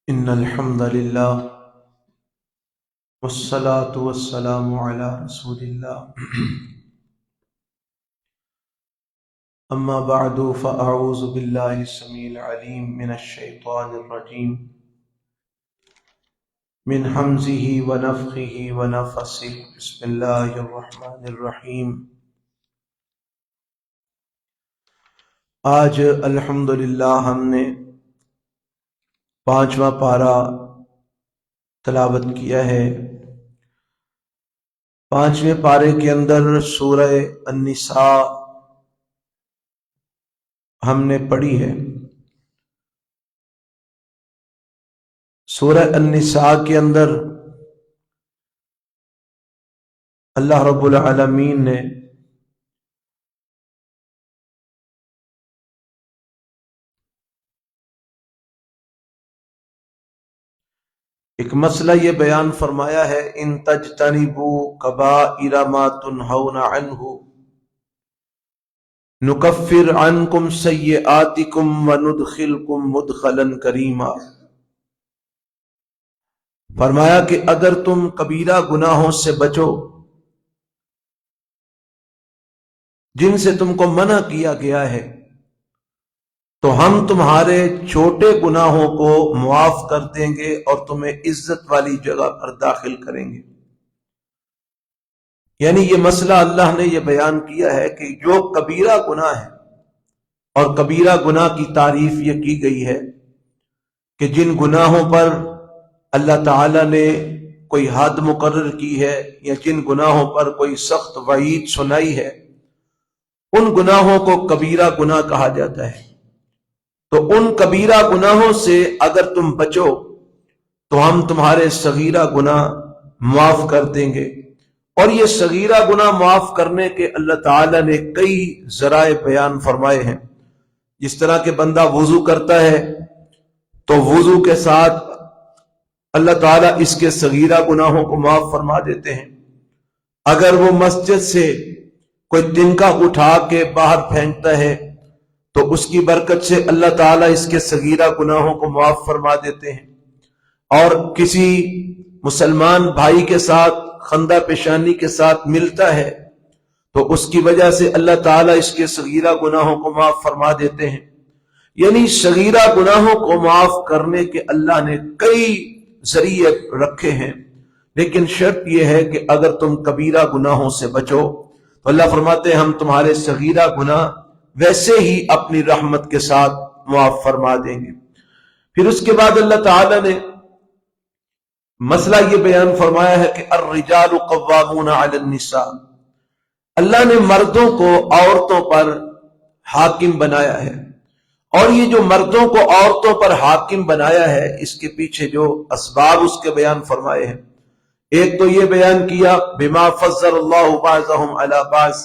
ان الحمد للہ والصلاة والسلام علی رسول اللہ اما بعد فاعوذ باللہ السمیع العلیم من الشیطان الرجیم من حمزہ ونفخہ ونفثہ بسم اللہ الرحمن الرحیم۔ آج الحمدللہ ہم نے 5واں پارہ تلاوت کیا ہے۔ 5ویں پارے کے اندر سورہ النساء ہم نے پڑھی ہے۔ سورہ النساء کے اندر اللہ رب العالمین نے ایک مسئلہ یہ بیان فرمایا ہے، ان تجتنبوا کبائر ما تنہون عنہ نکفر عنکم سیئاتکم وندخلکم مدخلا کریما۔ فرمایا کہ اگر تم کبیرہ گناہوں سے بچو جن سے تم کو منع کیا گیا ہے تو ہم تمہارے چھوٹے گناہوں کو معاف کر دیں گے اور تمہیں عزت والی جگہ پر داخل کریں گے۔ یعنی یہ مسئلہ اللہ نے یہ بیان کیا ہے کہ جو کبیرہ گناہ ہے، اور کبیرہ گناہ کی تعریف یہ کی گئی ہے کہ جن گناہوں پر اللہ تعالی نے کوئی حد مقرر کی ہے یا جن گناہوں پر کوئی سخت وعید سنائی ہے، ان گناہوں کو کبیرہ گناہ کہا جاتا ہے۔ تو ان کبیرہ گناہوں سے اگر تم بچو تو ہم تمہارے صغیرہ گناہ معاف کر دیں گے۔ اور یہ صغیرہ گناہ معاف کرنے کے اللہ تعالی نے کئی ذرائع بیان فرمائے ہیں۔ جس طرح کہ بندہ وضو کرتا ہے تو وضو کے ساتھ اللہ تعالیٰ اس کے صغیرہ گناہوں کو معاف فرما دیتے ہیں۔ اگر وہ مسجد سے کوئی تنکا اٹھا کے باہر پھینکتا ہے تو اس کی برکت سے اللہ تعالیٰ اس کے صغیرہ گناہوں کو معاف فرما دیتے ہیں۔ اور کسی مسلمان بھائی کے ساتھ خندہ پیشانی کے ساتھ ملتا ہے تو اس کی وجہ سے اللہ تعالیٰ اس کے صغیرہ گناہوں کو معاف فرما دیتے ہیں۔ یعنی صغیرہ گناہوں کو معاف کرنے کے اللہ نے کئی ذریعے رکھے ہیں، لیکن شرط یہ ہے کہ اگر تم کبیرہ گناہوں سے بچو تو اللہ فرماتے ہیں ہم تمہارے صغیرہ گناہ ویسے ہی اپنی رحمت کے ساتھ معاف فرما دیں گے۔ پھر اس کے بعد اللہ تعالی نے مسئلہ یہ بیان فرمایا ہے کہ الرجال قوامون علی النساء، اللہ نے مردوں کو عورتوں پر حاکم بنایا ہے۔ اور یہ جو مردوں کو عورتوں پر حاکم بنایا ہے اس کے پیچھے جو اسباب اس کے بیان فرمائے ہیں، ایک تو یہ بیان کیا بما فضل اللہ بعضهم علی بعض،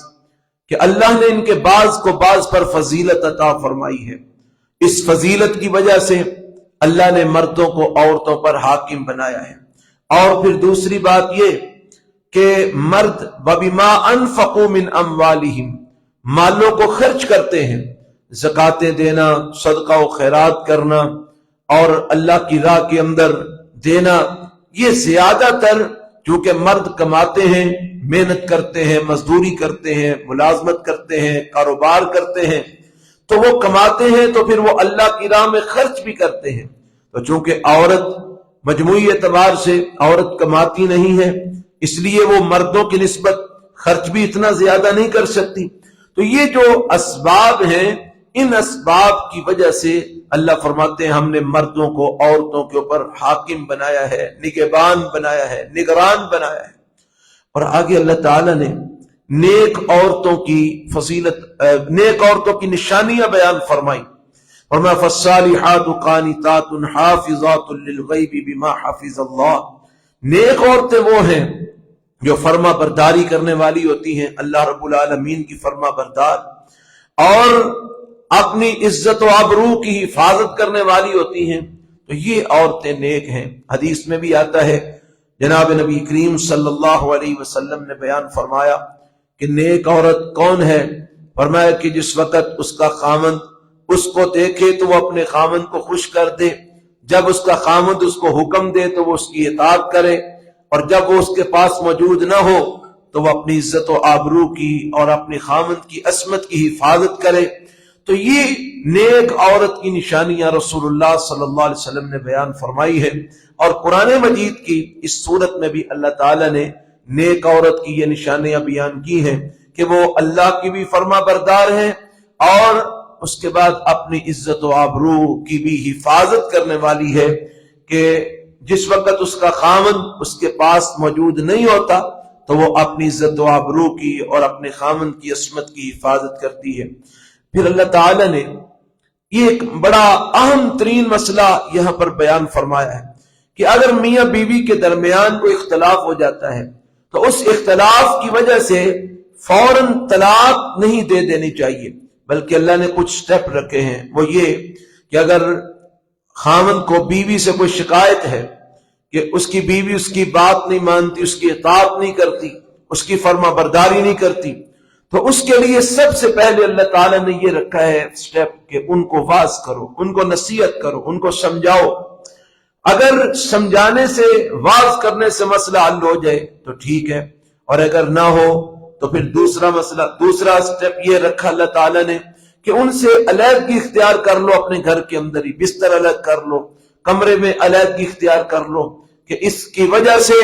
کہ اللہ نے ان کے بعض کو بعض پر فضیلت عطا فرمائی ہے۔ اس فضیلت کی وجہ سے اللہ نے مردوں کو عورتوں پر حاکم بنایا ہے۔ اور پھر دوسری بات یہ کہ مرد وَبِمَا أَنفَقُوا مِنْ أَمْوَالِهِمْ، مالوں کو خرچ کرتے ہیں، زکاتیں دینا، صدقہ و خیرات کرنا اور اللہ کی راہ کے اندر دینا، یہ زیادہ تر چونکہ مرد کماتے ہیں، محنت کرتے ہیں، مزدوری کرتے ہیں، ملازمت کرتے ہیں، کاروبار کرتے ہیں، تو وہ کماتے ہیں تو پھر وہ اللہ کی راہ میں خرچ بھی کرتے ہیں۔ تو چونکہ عورت مجموعی اعتبار سے عورت کماتی نہیں ہے، اس لیے وہ مردوں کی نسبت خرچ بھی اتنا زیادہ نہیں کر سکتی۔ تو یہ جو اسباب ہیں، ان اسباب کی وجہ سے اللہ فرماتے ہیں ہم نے مردوں کو عورتوں کے اوپر حاکم بنایا ہے، نگہبان بنایا ہے، نگران بنایا ہے۔ اور آگے اللہ تعالیٰ نے نیک عورتوں کی فضیلت، نیک عورتوں کی نشانیاں بیان فرمائی۔ فرمایا فالصالحات قانتات حافظات للغیب بما حفظ اللہ، نیک عورتیں وہ ہیں جو فرما برداری کرنے والی ہوتی ہیں، اللہ رب العالمین کی فرما بردار، اور اپنی عزت و آبرو کی حفاظت کرنے والی ہوتی ہیں، تو یہ عورتیں نیک ہیں۔ حدیث میں بھی آتا ہے، جناب نبی کریم صلی اللہ علیہ وسلم نے بیان فرمایا کہ نیک عورت کون ہے؟ فرمایا کہ جس وقت اس کا خاوند اس کو دیکھے تو وہ اپنے خاوند کو خوش کر دے، جب اس کا خاوند اس کو حکم دے تو وہ اس کی اطاعت کرے، اور جب وہ اس کے پاس موجود نہ ہو تو وہ اپنی عزت و آبرو کی اور اپنے خاوند کی عصمت کی حفاظت کرے۔ تو یہ نیک عورت کی نشانیاں رسول اللہ صلی اللہ علیہ وسلم نے بیان فرمائی ہے، اور قرآن مجید کی اس صورت میں بھی اللہ تعالیٰ نے نیک عورت کی یہ نشانیاں بیان کی ہیں کہ وہ اللہ کی بھی فرما بردار ہیں اور اس کے بعد اپنی عزت و آبرو کی بھی حفاظت کرنے والی ہے، کہ جس وقت اس کا خاوند اس کے پاس موجود نہیں ہوتا تو وہ اپنی عزت و آبرو کی اور اپنے خاوند کی عصمت کی حفاظت کرتی ہے۔ پھر اللہ تعالیٰ نے یہ ایک بڑا اہم ترین مسئلہ یہاں پر بیان فرمایا ہے کہ اگر میاں بیوی کے درمیان کوئی اختلاف ہو جاتا ہے تو اس اختلاف کی وجہ سے فوراً طلاق نہیں دے دینی چاہیے، بلکہ اللہ نے کچھ سٹیپ رکھے ہیں۔ وہ یہ کہ اگر خاوند کو بیوی سے کوئی شکایت ہے کہ اس کی بیوی اس کی بات نہیں مانتی، اس کی اطاعت نہیں کرتی، اس کی فرما برداری نہیں کرتی، تو اس کے لیے سب سے پہلے اللہ تعالیٰ نے یہ رکھا ہے سٹیپ کہ ان کو واعظ کرو، ان کو نصیحت کرو، ان کو سمجھاؤ۔ اگر سمجھانے سے واعظ کرنے سے مسئلہ حل ہو جائے تو ٹھیک ہے، اور اگر نہ ہو تو پھر دوسرا سٹیپ یہ رکھا اللہ تعالیٰ نے کہ ان سے علیحدگی اختیار کر لو، اپنے گھر کے اندر ہی بستر الگ کر لو، کمرے میں علیحدگی اختیار کر لو، کہ اس کی وجہ سے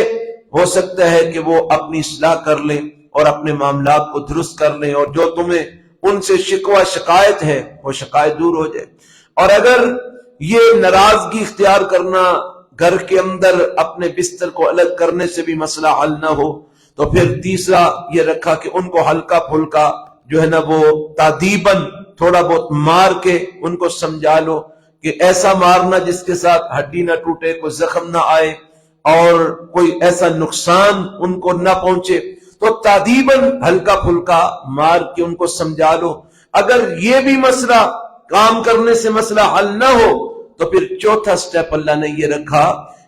ہو سکتا ہے کہ وہ اپنی اصلاح کر لیں اور اپنے معاملات کو درست کر لیں، اور جو تمہیں ان سے شکوہ شکایت ہے وہ شکایت دور ہو جائے۔ اور اگر یہ ناراضگی اختیار کرنا گھر کے اندر اپنے بستر کو الگ کرنے سے بھی مسئلہ حل نہ ہو تو پھر تیسرا یہ رکھا کہ ان کو ہلکا پھلکا جو ہے نا وہ تادیباً تھوڑا بہت مار کے ان کو سمجھا لو، کہ ایسا مارنا جس کے ساتھ ہڈی نہ ٹوٹے، کوئی زخم نہ آئے اور کوئی ایسا نقصان ان کو نہ پہنچے، تو تادیباً ہلکا پھلکا مار کے ان کو سمجھا لو۔ اگر یہ بھی مسئلہ کام کرنے سے مسئلہ حل نہ ہو تو پھر چوتھا سٹیپ اللہ نے یہ رکھا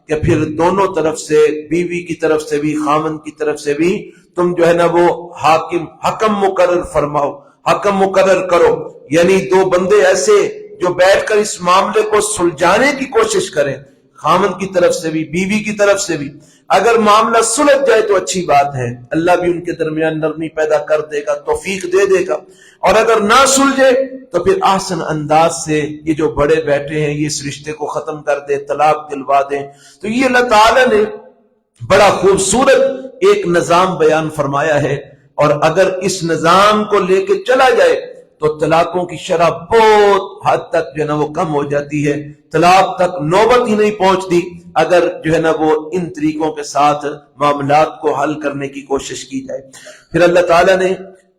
کہ پھر دونوں طرف سے، بیوی کی طرف سے بھی خاوند کی طرف سے بھی، تم جو ہے نا وہ حکم مقرر فرماؤ، حکم مقرر کرو، یعنی دو بندے ایسے جو بیٹھ کر اس معاملے کو سلجھانے کی کوشش کریں، خاوند کی طرف سے بھی بیوی کی طرف سے بھی۔ اگر معاملہ سلجھ جائے تو اچھی بات ہے، اللہ بھی ان کے درمیان نرمی پیدا کر دے گا، توفیق دے دے گا، اور اگر نہ سلجھے تو پھر احسن انداز سے یہ جو بڑے بیٹھے ہیں یہ اس رشتے کو ختم کر دے، طلاق دلوا دیں۔ تو یہ اللہ تعالیٰ نے بڑا خوبصورت ایک نظام بیان فرمایا ہے، اور اگر اس نظام کو لے کے چلا جائے تو طلاقوں کی شرح بہت حد تک جو ہے نا وہ کم ہو جاتی ہے، طلاق تک نوبت ہی نہیں پہنچتی اگر جو ہے نا وہ ان طریقوں کے ساتھ معاملات کو حل کرنے کی کوشش کی جائے۔ پھر اللہ تعالیٰ نے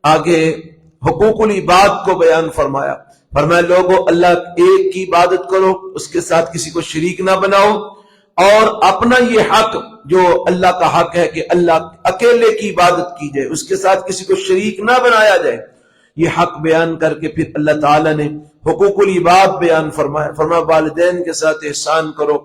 آگے حقوق العباد کو بیان فرمایا، لوگوں اللہ ایک کی عبادت کرو، اس کے ساتھ کسی کو شریک نہ بناؤ، اور اپنا یہ حق جو اللہ کا حق ہے کہ اللہ اکیلے کی عبادت کی جائے، اس کے ساتھ کسی کو شریک نہ بنایا جائے، یہ حق بیان کر کے پھر اللہ تعالیٰ نے حقوق العباد بیان فرمایا والدین کے ساتھ احسان کرو،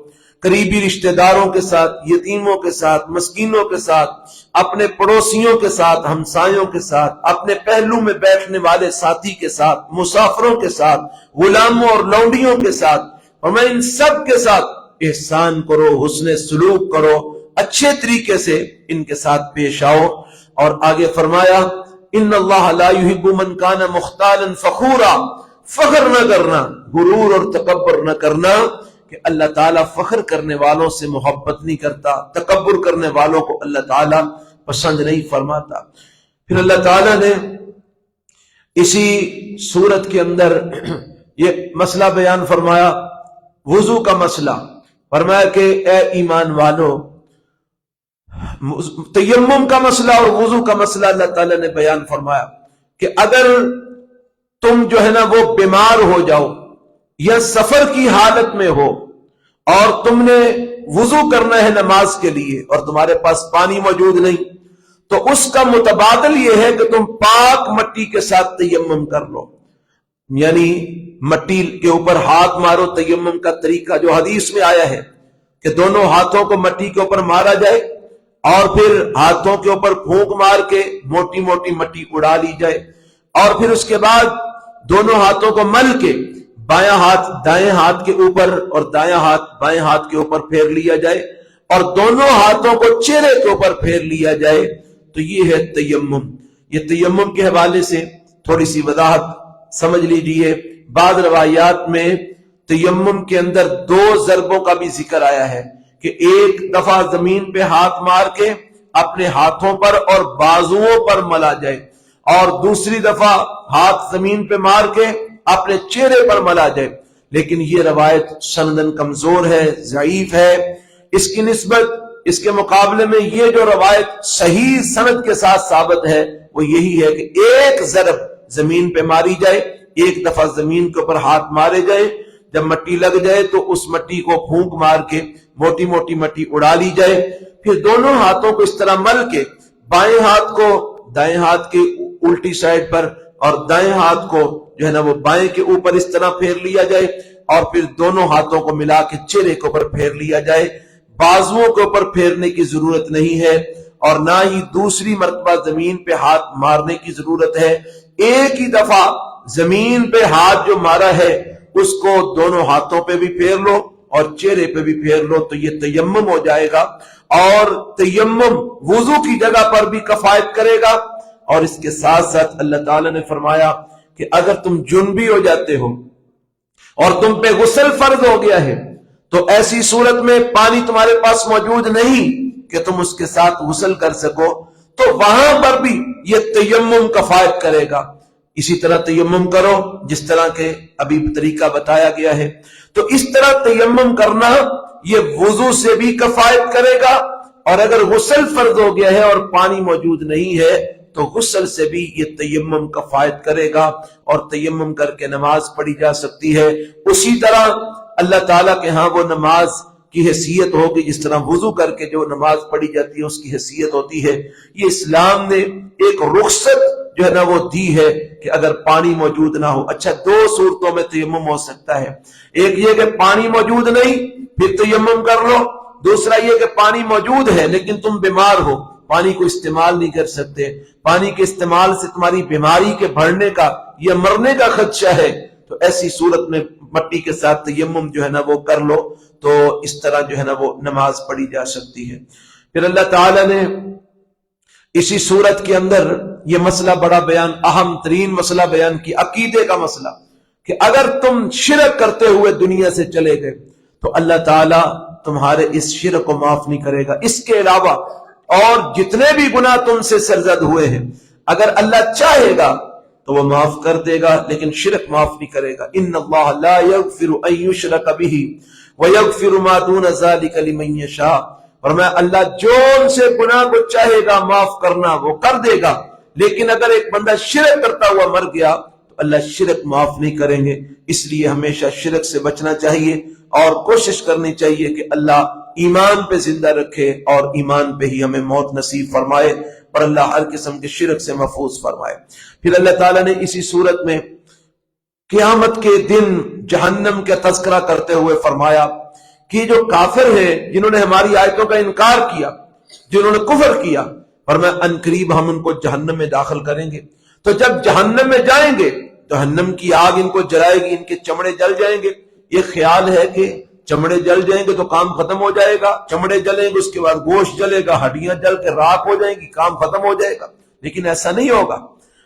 قریبی رشتہ داروں کے ساتھ، یتیموں کے ساتھ، مسکینوں کے ساتھ، اپنے پڑوسیوں کے ساتھ، ہمسایوں کے ساتھ، اپنے پہلو میں بیٹھنے والے ساتھی کے ساتھ، مسافروں کے ساتھ، غلاموں اور لونڈیوں کے ساتھ، اور میں ان سب کے ساتھ احسان کرو، حسن سلوک کرو، اچھے طریقے سے ان کے ساتھ پیش آؤ۔ اور آگے فرمایا ان اللہ لا يحب من کان مختالا فخورا، فخر نہ کرنا، غرور اور تکبر نہ کرنا، کہ اللہ تعالیٰ فخر کرنے والوں سے محبت نہیں کرتا، تکبر کرنے والوں کو اللہ تعالیٰ پسند نہیں فرماتا۔ پھر اللہ تعالیٰ نے اسی سورت کے اندر یہ مسئلہ بیان فرمایا، وضو کا مسئلہ، فرمایا کہ اے ایمان والو، تیمم کا مسئلہ اور وضو کا مسئلہ اللہ تعالیٰ نے بیان فرمایا کہ اگر تم جو ہے نا وہ بیمار ہو جاؤ یا سفر کی حالت میں ہو اور تم نے وضو کرنا ہے نماز کے لیے اور تمہارے پاس پانی موجود نہیں، تو اس کا متبادل یہ ہے کہ تم پاک مٹی کے ساتھ تیمم کر لو، یعنی مٹی کے اوپر ہاتھ مارو۔ تیمم کا طریقہ جو حدیث میں آیا ہے کہ دونوں ہاتھوں کو مٹی کے اوپر مارا جائے اور پھر ہاتھوں کے اوپر پھونک مار کے موٹی موٹی مٹی اڑا لی جائے، اور پھر اس کے بعد دونوں ہاتھوں کو مل کے بایاں ہاتھ دائیں ہاتھ کے اوپر اور دایاں ہاتھ بائیں ہاتھ کے اوپر پھیر لیا جائے اور دونوں ہاتھوں کو چہرے کے اوپر پھیر لیا جائے، تو یہ ہے تیمم۔ یہ تیمم کے حوالے سے تھوڑی سی وضاحت سمجھ لیجئے۔ بعض روایات میں تیمم کے اندر 2 ضربوں کا بھی ذکر آیا ہے کہ ایک دفعہ زمین پہ ہاتھ مار کے اپنے ہاتھوں پر اور بازوؤں پر ملا جائے، اور دوسری دفعہ ہاتھ زمین پہ مار کے اپنے چہرے پر ملا جائے، لیکن یہ روایت سندن کمزور ہے، ضعیف ہے۔ اس کی نسبت اس کے مقابلے میں یہ جو روایت صحیح سند کے ساتھ ثابت ہے وہ یہی ہے کہ ایک ضرب زمین پہ ماری جائے، ایک دفعہ زمین کے اوپر ہاتھ مارے جائے، جب مٹی لگ جائے تو اس مٹی کو پھونک مار کے موٹی موٹی مٹی اڑا لی جائے، پھر دونوں ہاتھوں کو اس طرح مل کے بائیں ہاتھ کو دائیں ہاتھ کی الٹی سائڈ پر اور دائیں ہاتھ کو جو ہے نا وہ بائیں کے اوپر اس طرح پھیر لیا جائے، اور پھر دونوں ہاتھوں کو ملا کے چہرے کے اوپر پھیر لیا جائے۔ بازوؤں کے اوپر پھیرنے کی ضرورت نہیں ہے اور نہ ہی دوسری مرتبہ زمین پہ ہاتھ مارنے کی ضرورت ہے۔ ایک ہی دفعہ زمین پہ ہاتھ جو مارا ہے اس کو دونوں ہاتھوں پہ بھی پھیر لو اور چہرے پہ بھی پھیر لو، تو یہ تیمم ہو جائے گا، اور تیمم وضو کی جگہ پر بھی کفایت کرے گا۔ اور اس کے ساتھ ساتھ اللہ تعالی نے فرمایا کہ اگر تم جنبی ہو جاتے ہو اور تم پہ غسل فرض ہو گیا ہے تو ایسی صورت میں پانی تمہارے پاس موجود نہیں کہ تم اس کے ساتھ غسل کر سکو، تو وہاں پر بھی یہ تیمم کفایت کرے گا۔ اسی طرح تیمم کرو جس طرح کے ابھی طریقہ بتایا گیا ہے، تو اس طرح تیمم کرنا یہ وضو سے بھی کفایت کرے گا، اور اگر غسل فرض ہو گیا ہے اور پانی موجود نہیں ہے تو غسل سے بھی یہ تیمم کفایت کرے گا، اور تیمم کر کے نماز پڑھی جا سکتی ہے۔ اسی طرح اللہ تعالیٰ کے ہاں وہ نماز کی حیثیت ہوگی جس طرح وضو کر کے جو نماز پڑھی جاتی ہے اس کی حیثیت ہوتی ہے۔ یہ اسلام نے ایک رخصت جو ہے نا وہ دی ہے کہ اگر پانی موجود نہ ہو، اچھا 2 صورتوں میں تیمم ہو سکتا ہے، ایک یہ کہ پانی موجود نہیں پھر تیمم کر لو، دوسرا یہ کہ پانی موجود ہے لیکن تم بیمار ہو، پانی کو استعمال نہیں کر سکتے، پانی کے استعمال سے تمہاری بیماری کے بڑھنے کا یا مرنے کا خدشہ ہے، تو ایسی صورت میں مٹی کے ساتھ تیمم جو ہے نا وہ کر لو، تو اس طرح جو ہے نا وہ نماز پڑھی جا سکتی ہے۔ پھر اللہ تعالی نے اسی صورت کے اندر یہ مسئلہ بڑا بیان، اہم ترین مسئلہ بیان کی، عقیدے کا مسئلہ، کہ اگر تم شرک کرتے ہوئے دنیا سے چلے گئے تو اللہ تعالیٰ تمہارے اس شرک کو معاف نہیں کرے گا۔ اس کے علاوہ اور جتنے بھی گناہ تم سے سرزد ہوئے ہیں اگر اللہ چاہے گا تو وہ معاف کر دے گا، لیکن شرک معاف نہیں کرے گا۔ ان اللہ لا یغفر ان یشرک بہ ویغفر ما دون ذلک لمن یشاء، اور میں اللہ جو ان سے گناہ کو چاہے گا معاف کرنا وہ کر دے گا، لیکن اگر ایک بندہ شرک کرتا ہوا مر گیا تو اللہ شرک معاف نہیں کریں گے۔ اس لیے ہمیشہ شرک سے بچنا چاہیے اور کوشش کرنی چاہیے کہ اللہ ایمان پہ زندہ رکھے اور ایمان پہ ہی ہمیں موت نصیب فرمائے، اور اللہ ہر قسم کے شرک سے محفوظ فرمائے۔ پھر اللہ تعالیٰ نے اسی صورت میں قیامت کے دن جہنم کا تذکرہ کرتے ہوئے فرمایا کہ جو کافر ہیں جنہوں نے ہماری آیتوں کا انکار کیا، جنہوں نے کفر کیا، فرمایا ان قریب ہم ان کو جہنم میں داخل کریں گے، تو جب جہنم میں جائیں گے جہنم کی آگ ان کو جلائے گی، ان کے چمڑے جل جائیں گے۔ یہ خیال ہے کہ چمڑے جل جائیں گے تو کام ختم ہو جائے گا، چمڑے جلیں گے اس کے بعد گوشت جلے گا، ہڈیاں جل کے راکھ ہو جائیں گی، کام ختم ہو جائے گا، لیکن ایسا نہیں ہوگا۔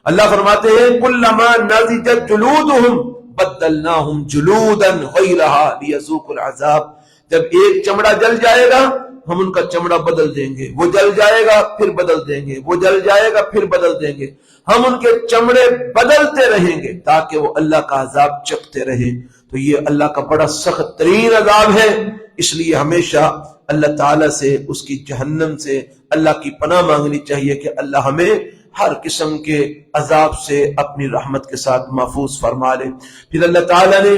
اللہ فرماتے ہیں کلما نضجت جلودہم بدلناہم جلودا غیرہا لیذوقوا العذاب، جب ایک چمڑا جل جائے گا ہم ان کا چمڑا بدل دیں گے، وہ جل جائے گا پھر بدل دیں گے، وہ جل جائے گا پھر بدل دیں گے، ہم ان کے چمڑے بدلتے رہیں گے تاکہ وہ اللہ کا عذاب چکھتے رہیں۔ تو یہ اللہ کا بڑا سخت ترین عذاب ہے، اس لیے ہمیشہ اللہ تعالیٰ سے، اس کی جہنم سے اللہ کی پناہ مانگنی چاہیے کہ اللہ ہمیں ہر قسم کے عذاب سے اپنی رحمت کے ساتھ محفوظ فرما لے۔ پھر اللہ تعالیٰ نے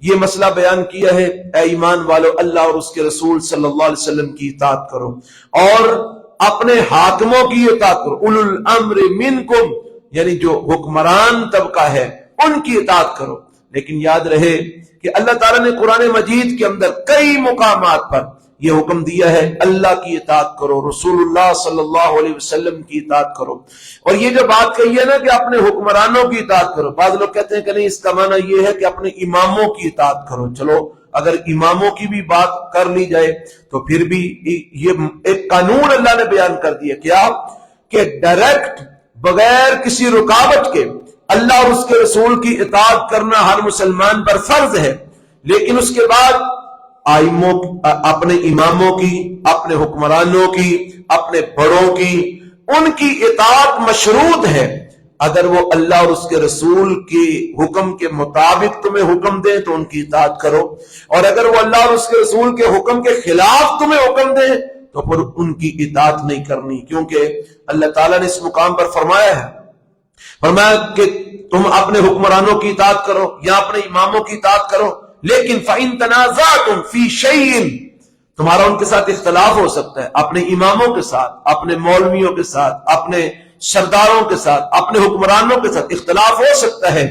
یہ مسئلہ بیان کیا ہے، اے ایمان والو اللہ اور اس کے رسول صلی اللہ علیہ وسلم کی اطاعت کرو اور اپنے حاکموں کی اطاعت کرو، اولو الامر منکم، یعنی جو حکمران طبقہ ہے ان کی اطاعت کرو۔ لیکن یاد رہے کہ اللہ تعالیٰ نے قرآن مجید کے اندر کئی مقامات پر یہ حکم دیا ہے اللہ کی اطاعت کرو، رسول اللہ صلی اللہ علیہ وسلم کی اطاعت کرو۔ اور یہ جو بات کہی ہے نا کہ اپنے حکمرانوں کی اطاعت کرو، بعض لوگ کہتے ہیں کہ نہیں، اس کا معنی یہ ہے کہ اپنے اماموں کی اطاعت کرو۔ چلو اگر اماموں کی بھی بات کر لی جائے تو پھر بھی یہ ایک قانون اللہ نے بیان کر دیا، کیا کہ ڈائریکٹ بغیر کسی رکاوٹ کے اللہ اور اس کے رسول کی اطاعت کرنا ہر مسلمان پر فرض ہے، لیکن اس کے بعد اپنے اماموں کی، اپنے حکمرانوں کی، اپنے بڑوں کی، ان کی اطاعت مشروط ہے۔ اگر وہ اللہ اور اس کے رسول کے حکم کے مطابق تمہیں حکم دیں تو ان کی اطاعت کرو، اور اگر وہ اللہ اور اس کے رسول کے حکم کے خلاف تمہیں حکم دیں تو پھر ان کی اطاعت نہیں کرنی، کیونکہ اللہ تعالیٰ نے اس مقام پر فرمایا کہ تم اپنے حکمرانوں کی اطاعت کرو یا اپنے اماموں کی اطاعت کرو، لیکن فَإِن تَنَازَعْتُمْ فِي شَيْءٍ، تمہارا ان کے ساتھ اختلاف ہو سکتا ہے، اپنے اماموں کے ساتھ، اپنے مولویوں کے ساتھ، اپنے سرداروں کے ساتھ، اپنے حکمرانوں کے ساتھ اختلاف ہو سکتا ہے۔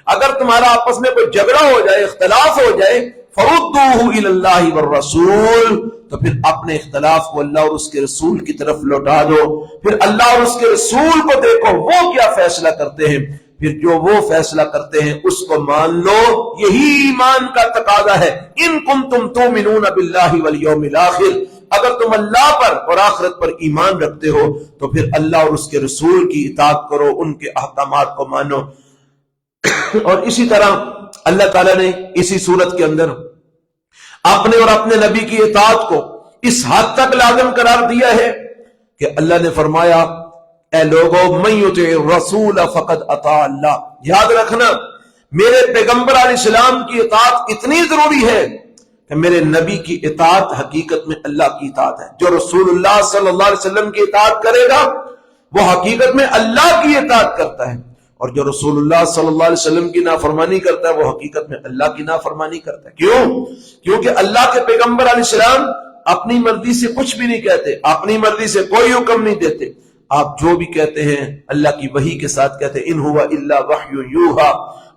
اگر تمہارا آپس میں کوئی جھگڑا ہو جائے، اختلاف ہو جائے، فَرُدُّوهُ إِلَى اللَّهِ وَالرَّسُولِ، تو پھر اپنے اختلاف کو اللہ اور اس کے رسول کی طرف لوٹا دو، پھر اللہ اور اس کے رسول کو دیکھو وہ کیا فیصلہ کرتے ہیں، پھر جو وہ فیصلہ کرتے ہیں اس کو مان لو، یہی ایمان کا تقاضا ہے۔ ان کنتم تؤمنون باللہ والیوم الآخر، اگر تم اللہ پر اور آخرت پر ایمان رکھتے ہو تو پھر اللہ اور اس کے رسول کی اطاعت کرو، ان کے احکامات کو مانو۔ اور اسی طرح اللہ تعالیٰ نے اسی صورت کے اندر اپنے اور اپنے نبی کی اطاعت کو اس حد تک لازم قرار دیا ہے کہ اللہ نے فرمایا، اے لوگو من یطع الرسول فقد اطاع اللہ، یاد رکھنا میرے پیغمبر علیہ السلام کی اطاعت اتنی ضروری ہے کہ میرے نبی کی اطاعت حقیقت میں اللہ کی اطاعت ہے۔ جو رسول اللہ صلی اللہ علیہ وسلم کی اطاعت کرے گا وہ حقیقت میں اللہ کی اطاعت کرتا ہے، اور جو رسول اللہ صلی اللہ علیہ وسلم کی نافرمانی کرتا ہے وہ حقیقت میں اللہ کی نافرمانی کرتا ہے۔ کیوں؟ کیونکہ اللہ کے پیغمبر علیہ السلام اپنی مرضی سے کچھ بھی نہیں کہتے، اپنی مرضی سے کوئی حکم نہیں دیتے، آپ جو بھی کہتے ہیں اللہ کی وحی کے ساتھ کہتے ہیں، ان ہوا الا وحی یوحا،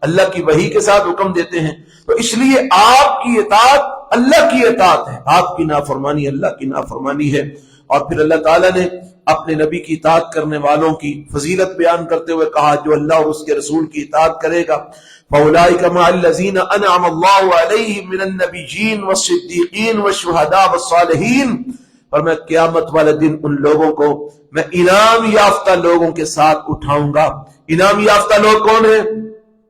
اللہ کی وحی کے ساتھ حکم دیتے ہیں۔ تو اس لیے آپ کی اطاعت اللہ کی اطاعت ہے، آپ کی نافرمانی اللہ کی نافرمانی ہے۔ اور پھر اللہ تعالیٰ نے اپنے نبی کی اطاعت کرنے والوں کی فضیلت بیان کرتے ہوئے کہا، جو اللہ اور اس کے رسول کی اطاعت کرے گا فَأُولَٰئِكَ مَعَ الَّذِينَ أَنْعَمَ اللَّهُ عَلَيْهِم مِّنَ النَّبِيِّينَ وَالصِّدِّيقِينَ وَالشُّهَدَاءِ وَالصَّالِحِينَ، اور میں قیامت والے دن ان لوگوں کو میں انعام یافتہ لوگوں کے ساتھ اٹھاؤں گا۔ انعام یافتہ لوگ کون ہیں؟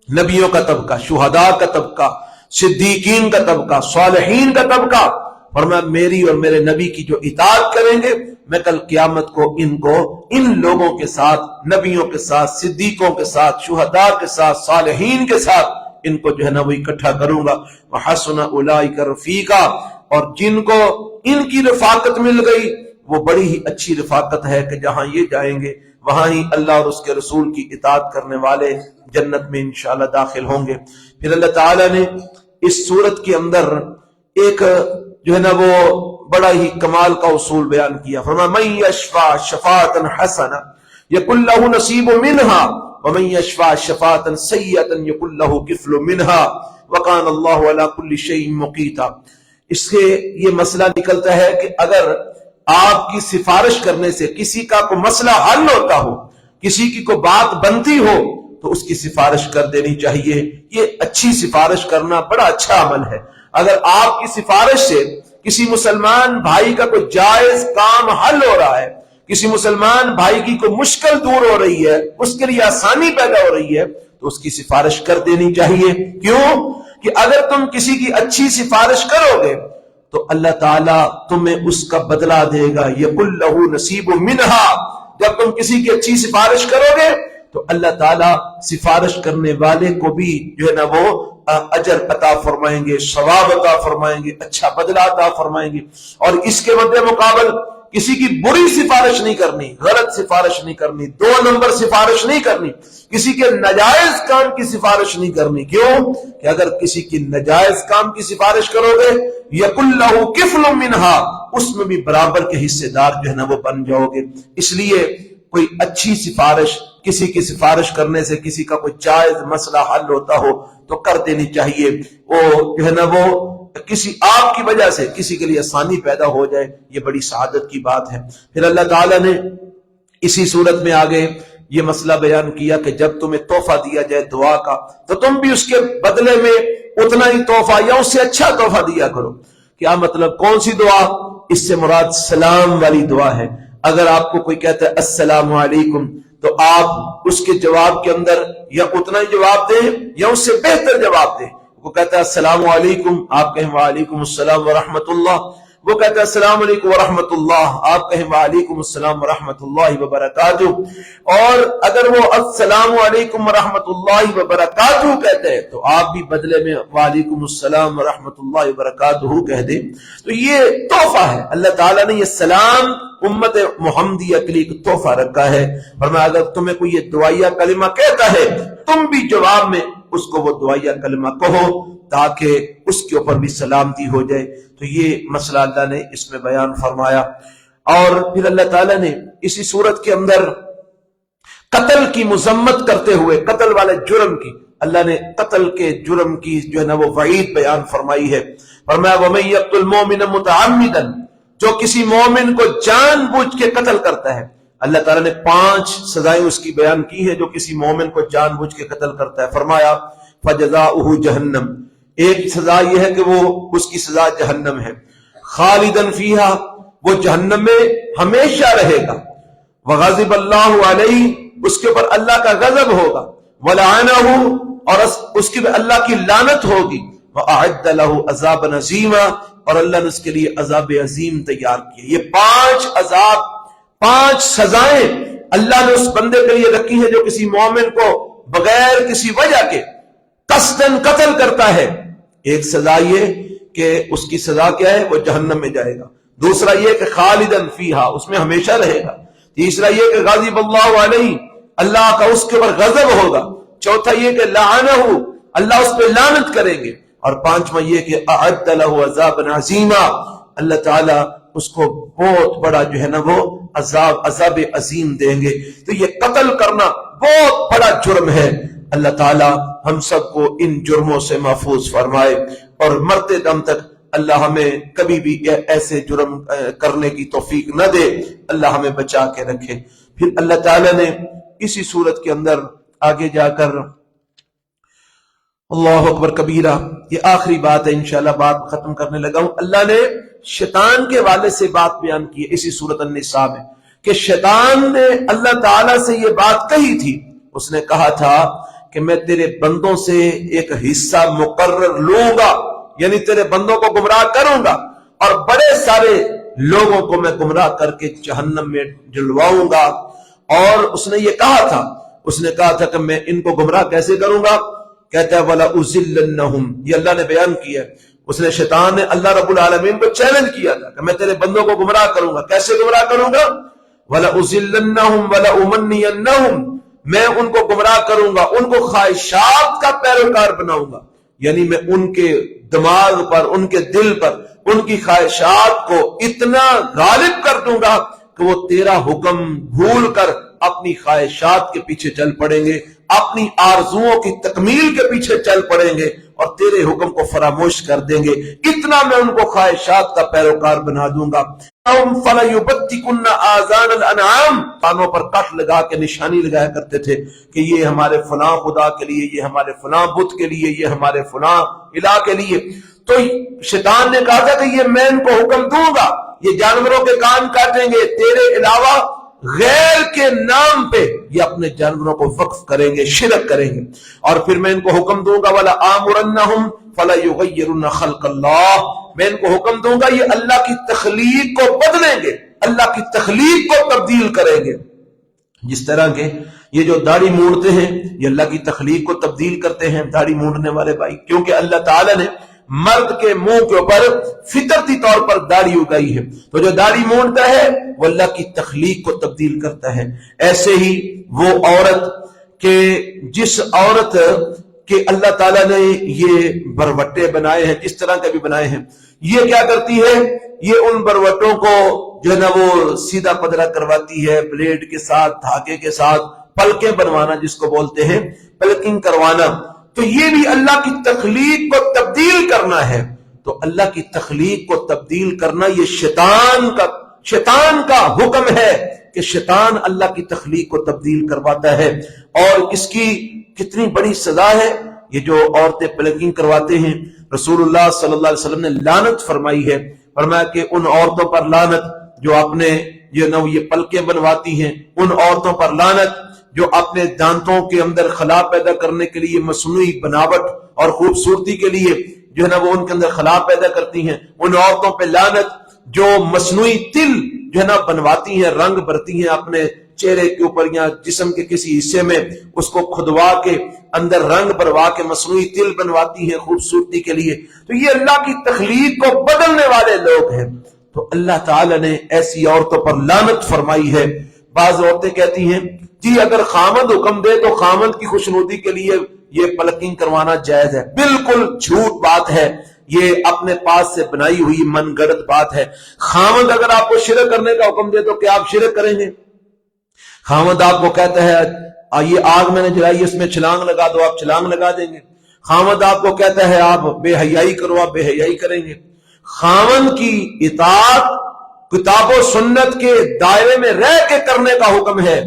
نبیوں کا طبقہ، شہداء کا طبقہ، صدیقین کا طبقہ، صالحین کا طبقہ۔ فرمایا میری اور میرے نبی کی جو اطاعت کریں گے میں کل قیامت کو ان لوگوں کے ساتھ، نبیوں کے ساتھ، صدیقوں کے ساتھ، شہداء کے ساتھ، صالحین کے ساتھ ان کو جو ہے نا وہ اکٹھا کروں گا۔ وحسن اولئک رفیقا، اور جن کو ان کی رفاقت مل گئی وہ بڑی ہی اچھی رفاقت ہے کہ جہاں یہ جائیں گے وہاں ہی اللہ اور اس کے رسول کی اطاعت کرنے والے جنت میں انشاءاللہ داخل ہوں گے۔ پھر اللہ تعالیٰ نے اس سورت کے اندر ایک جو ہے نا وہ بڑا ہی کمال کا اصول بیان کیا، فرمایا من یشفع شفاعۃ حسنہ یکن لہ نصیب منہا ومن یشفع شفاعۃ سیئۃ یکن لہ کفل منہا وکان اللہ علی کل شیء مقیتا۔ اس سے یہ مسئلہ نکلتا ہے کہ اگر آپ کی سفارش کرنے سے کسی کا کوئی مسئلہ حل ہوتا ہو، کسی کی کوئی بات بنتی ہو تو اس کی سفارش کر دینی چاہیے۔ یہ اچھی سفارش کرنا بڑا اچھا عمل ہے۔ اگر آپ کی سفارش سے کسی مسلمان بھائی کا کوئی جائز کام حل ہو رہا ہے، کسی مسلمان بھائی کی کوئی مشکل دور ہو رہی ہے، اس کے لیے آسانی پیدا ہو رہی ہے تو اس کی سفارش کر دینی چاہیے۔ کیوں؟ کہ اگر تم کسی کی اچھی سفارش کرو گے تو اللہ تعالیٰ تمہیں اس کا بدلہ دے گا، یکن لہ نصیب منہا۔ جب تم کسی کی اچھی سفارش کرو گے تو اللہ تعالیٰ سفارش کرنے والے کو بھی جو ہے نا وہ اجر عطا فرمائیں گے، ثواب عطا فرمائیں گے، اچھا بدلہ عطا فرمائیں گے۔ اور اس کے مد مقابل کسی کی بری سفارش نہیں کرنی، غلط سفارش نہیں کرنی، 2 نمبر سفارش نہیں کرنی، کسی کے ناجائز کام کی سفارش نہیں کرنی۔ کیوں؟ کہ اگر کسی کی ناجائز کام کی سفارش کرو گے یکن لہ کفل منہا، اس میں بھی برابر کے حصے دار جو ہے نا وہ بن جاؤ گے۔ اس لیے کوئی اچھی سفارش، کسی کی سفارش کرنے سے کسی کا کوئی جائز مسئلہ حل ہوتا ہو تو کر دینی چاہیے۔ وہ جو ہے نا وہ کسی آپ کی وجہ سے کسی کے لیے آسانی پیدا ہو جائے، یہ بڑی سعادت کی بات ہے۔ پھر اللہ تعالیٰ نے اسی صورت میں آگے یہ مسئلہ بیان کیا کہ جب تمہیں تحفہ دیا جائے دعا کا تو تم بھی اس کے بدلے میں اتنا ہی تحفہ یا اس سے اچھا تحفہ دیا کرو۔ کیا مطلب؟ کون سی دعا؟ اس سے مراد سلام والی دعا ہے۔ اگر آپ کو کوئی کہتا ہے السلام علیکم تو آپ اس کے جواب کے اندر یا اتنا ہی جواب دیں یا اس سے بہتر جواب دیں۔ وہ کہتا ہے السلام علیکم، آپ کہیں وعلیکم السلام ورحمۃ اللہ۔ وہ کہتا ہے السلام علیکم ورحمۃ اللہ، آپ کہیں وعلیکم السلام ورحمۃ اللہ وبرکاتہ۔ اور اگر وہ السلام علیکم ورحمۃ اللہ وبرکاتہ کہتے ہیں تو آپ بھی بدلے میں وعلیکم السلام ورحمۃ اللہ وبرکاتہ کہہ دیں۔ تو یہ تحفہ ہے، اللہ تعالیٰ نے یہ سلام امت محمدیہ کے لیے ایک تحفہ رکھا ہے۔ فرمایا اگر تمہیں کوئی یہ دعائیہ کلمہ کہتا ہے تم بھی جواب میں اس کو وہ دعائیہ کلمہ کہو تاکہ اس کے اوپر بھی سلامتی ہو جائے۔ تو یہ مسئلہ اللہ نے اس میں بیان فرمایا۔ اور پھر اللہ تعالیٰ نے اسی صورت کے اندر قتل کی مذمت کرتے ہوئے قتل والے جرم کی، اللہ نے قتل کے جرم کی جو ہے نا وہ وعید بیان فرمائی ہے۔ فرمایا وَمَن يَقْتُلْ مُؤْمِنًا مُتَعَمِّدًا، جو کسی مومن کو جان بوجھ کے قتل کرتا ہے۔ اللہ تعالیٰ نے 5 سزائیں اس کی بیان کی ہے جو کسی مومن کو جان بوجھ کے قتل کرتا ہے۔ فرمایا فَجَزَاؤُهُ جہنم، ایک سزا یہ ہے کہ وہ اس کی سزا جہنم ہے، خالدن فیہا، وہ جہنم میں ہمیشہ رہے گا، وغضب اللہ علیہ، اس کے اوپر اللہ کا غضب ہوگا، ولعنہ، اور اس کے اوپر اللہ کی لعنت ہوگی، وأعد له عذابا عظیما، اور اللہ نے اس کے لیے عذاب عظیم تیار کیا۔ یہ 5 عذاب، 5 سزائیں اللہ نے اس بندے کے لیے رکھی ہیں جو کسی مومن کو بغیر کسی وجہ کے قصدن قتل کرتا ہے۔ ایک سزا یہ کہ اس کی سزا کیا ہے؟ وہ جہنم میں جائے گا۔ دوسرا یہ کہ خالدن فیہا، اس میں ہمیشہ رہے گا۔ تیسرا یہ کہ غضب اللہ علیہ، اللہ کا اس کے اوپر غضب ہوگا۔ چوتھا یہ کہ لعنہ، اللہ اس پہ لعنت کریں گے۔ اور 5واں یہ کہ اعد له عذابا عظیما، اللہ تعالیٰ اس کو بہت بڑا جو ہے نا وہ عذاب عظیم دیں گے۔ تو یہ قتل کرنا بہت بڑا جرم ہے۔ اللہ تعالیٰ ہم سب کو ان جرموں سے محفوظ فرمائے اور مرتے دم تک اللہ ہمیں کبھی بھی ایسے جرم کرنے کی توفیق نہ دے، اللہ ہمیں بچا کے رکھے۔ پھر اللہ تعالیٰ نے اسی صورت کے اندر آگے جا کر اللہ اکبر کبیرہ، یہ آخری بات ہے، انشاءاللہ بات ختم کرنے لگا ہوں۔ اللہ نے شیطان کے والے سے بات بیان کی ہے اسی سورۃ النساء میں کہ شیطان نے اللہ تعالیٰ سے یہ بات کہی تھی، اس نے کہا تھا کہ میں تیرے بندوں سے ایک حصہ مقرر لوں گا، یعنی تیرے بندوں کو گمراہ کروں گا اور بڑے سارے لوگوں کو میں گمراہ کر کے جہنم میں ڈلواؤں گا۔ اور اس نے یہ کہا تھا، اس نے کہا تھا کہ میں ان کو گمراہ کیسے کروں گا؟ کہتا ہے وَلَأُزِلَّنَّهُمْ، یہ اللہ نے بیان کیا۔ اس نے شیطان نے اللہ رب العالمین کو چیلنج کیا تھا کہ میں تیرے بندوں کو گمراہ کروں گا۔ کیسے گمراہ کروں گا؟ وَلَأُزِلَّنَّهُمْ وَلَأُمَنِّيَنَّهُمْ، میں ان کو گمراہ کروں گا، ان کو خواہشات کا پیروکار بناؤں گا، یعنی میں ان کے دماغ پر، ان کے دل پر ان کی خواہشات کو اتنا غالب کر دوں گا کہ وہ تیرا حکم بھول کر اپنی خواہشات کے پیچھے چل پڑیں گے، اپنی آرزوؤں کی تکمیل کے پیچھے چل پڑیں گے اور تیرے حکم کو فراموش کر دیں گے۔ اتنا میں ان کو خواہشات کا پیروکار بنا دوں گا۔ فَلَيُبَتِّكُنَّ آذَانَ الْأَنْعَامِ، کانوں پر کٹ لگا کے نشانی لگایا کرتے تھے کہ یہ ہمارے فلاں خدا کے لیے، یہ ہمارے فلاں بت کے لیے، یہ ہمارے فلاں الہ کے لیے۔ تو شیطان نے کہا تھا کہ یہ میں ان کو حکم دوں گا، یہ جانوروں کے کان کاٹیں گے، تیرے علاوہ غیر کے نام پہ یہ اپنے جانوروں کو وقف کریں گے، شرک کریں گے۔ اور پھر میں ان کو حکم دوں گا وَلَا آمُرَنَّهُمْ فَلَا يُغَيِّرُنَّ خَلْقَ اللَّهِ، میں ان کو حکم دوں گا یہ اللہ کی تخلیق کو بدلیں گے، اللہ کی تخلیق کو تبدیل کریں گے۔ جس طرح کے یہ جو داڑھی مونڈتے ہیں یہ اللہ کی تخلیق کو تبدیل کرتے ہیں، داڑھی مونڈنے والے بھائی، کیونکہ اللہ تعالیٰ نے مرد کے منہ کے اوپر فطرتی طور پر داڑھی اگائی ہے، تو جو داڑھی مونڈتا ہے وہ اللہ کی تخلیق کو تبدیل کرتا ہے۔ ایسے ہی وہ عورت کہ جس عورت کہ اللہ تعالیٰ نے یہ بروٹے بنائے ہیں، جس طرح کے بھی بنائے ہیں، یہ کیا کرتی ہے؟ یہ ان بروٹوں کو جو ہے نا وہ سیدھا پدرا کرواتی ہے، بلیڈ کے ساتھ، دھاگے کے ساتھ، پلکیں بنوانا جس کو بولتے ہیں، پلکنگ کروانا۔ تو یہ بھی اللہ کی تخلیق کو تبدیل کرنا ہے۔ تو اللہ کی تخلیق کو تبدیل کرنا یہ شیطان کا حکم ہے کہ شیطان اللہ کی تخلیق کو تبدیل کرواتا ہے، اور اس کی کتنی بڑی سزا ہے۔ یہ جو عورتیں پلکنگ کرواتے ہیں، رسول اللہ صلی اللہ علیہ وسلم نے لعنت فرمائی ہے، فرمایا کہ ان عورتوں پر لعنت جو اپنے یہ پلکیں بنواتی ہیں، ان عورتوں پر لعنت جو اپنے دانتوں کے اندر خلا پیدا کرنے کے لیے مصنوعی بناوٹ اور خوبصورتی کے لیے جو ہے نا وہ ان کے اندر خلا پیدا کرتی ہیں، ان عورتوں پہ لعنت جو مصنوعی تل جو ہے نا بنواتی ہیں، رنگ بھرتی ہیں اپنے چہرے کے اوپر یا جسم کے کسی حصے میں، اس کو کھدوا کے اندر رنگ بھروا کے مصنوعی تل بنواتی ہیں خوبصورتی کے لیے۔ تو یہ اللہ کی تخلیق کو بدلنے والے لوگ ہیں۔ تو اللہ تعالی نے ایسی عورتوں پر لعنت فرمائی ہے۔ بعض عورتیں کہتی ہیں جی اگر خامد حکم دے تو خامد کی خوشنودی کے لیے یہ پلکنگ کروانا جائز ہے۔ بالکل جھوٹ بات ہے، یہ اپنے پاس سے بنائی ہوئی من گڑت بات ہے۔ خامد اگر آپ کو شرک کرنے کا حکم دے تو کیا آپ شرک کریں گے؟ خامد آپ کو کہتا ہے یہ آگ میں نے جلائی اس میں چھلانگ لگا دو، آپ چھلانگ لگا دیں گے؟ خامد آپ کو کہتا ہے آپ بے حیائی کرو، آپ بے حیائی کریں گے؟ خامد کی اطاعت کتاب و سنت کے دائرے میں رہ کے کرنے کا حکم ہے،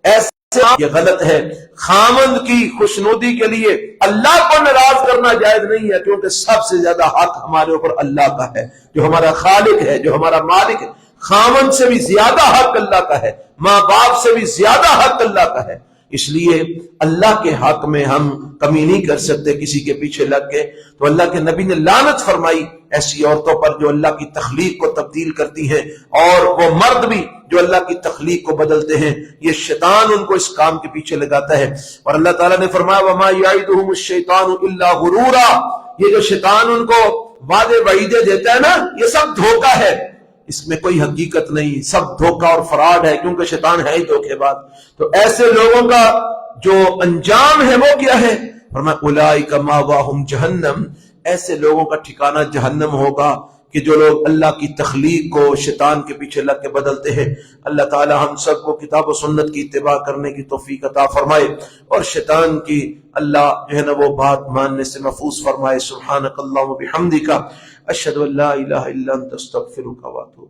ایسے یہ غلط ہے۔ خامد کی خوشنودی کے لیے اللہ کو ناراض کرنا جائز نہیں ہے، کیونکہ سب سے زیادہ حق ہمارے اوپر اللہ کا ہے، جو ہمارا خالق ہے، جو ہمارا مالک ہے۔ خامد سے بھی زیادہ حق اللہ کا ہے، ماں باپ سے بھی زیادہ حق اللہ کا ہے، اس لیے اللہ کے حق میں ہم کمی نہیں کر سکتے کسی کے پیچھے لگ کے۔ تو اللہ کے نبی نے لعنت فرمائی ایسی عورتوں پر جو اللہ کی تخلیق کو تبدیل کرتی ہیں، اور وہ مرد بھی جو اللہ کی تخلیق کو بدلتے ہیں، یہ شیطان ان کو اس کام کے پیچھے لگاتا ہے۔ اور اللہ تعالیٰ نے فرمایا وَمَا يَعِدُهُمُ الشَّيْطَانُ إِلَّا غُرُورًا، یہ جو شیطان ان کو وعدے وعیدے دیتا ہے نا، یہ سب دھوکہ ہے، اس میں کوئی حقیقت نہیں، سب دھوکہ اور فراڈ ہے، کیونکہ شیطان ہے ہی دھوکے باز۔ تو ایسے لوگوں کا جو انجام ہے وہ کیا ہے؟ فرمایا اولئک مأواہم جہنم، ایسے لوگوں کا ٹھکانہ جہنم ہوگا کہ جو لوگ اللہ کی تخلیق کو شیطان کے پیچھے لگ کے بدلتے ہیں۔ اللہ تعالی ہم سب کو کتاب و سنت کی اتباع کرنے کی توفیق عطا فرمائے، اور شیطان کی اللہ جو ہے نا وہ بات ماننے سے محفوظ فرمائے۔ سبحانک اللہم وبحمدک، اشہد ان لا الہ الا انت، استغفرک واتوب۔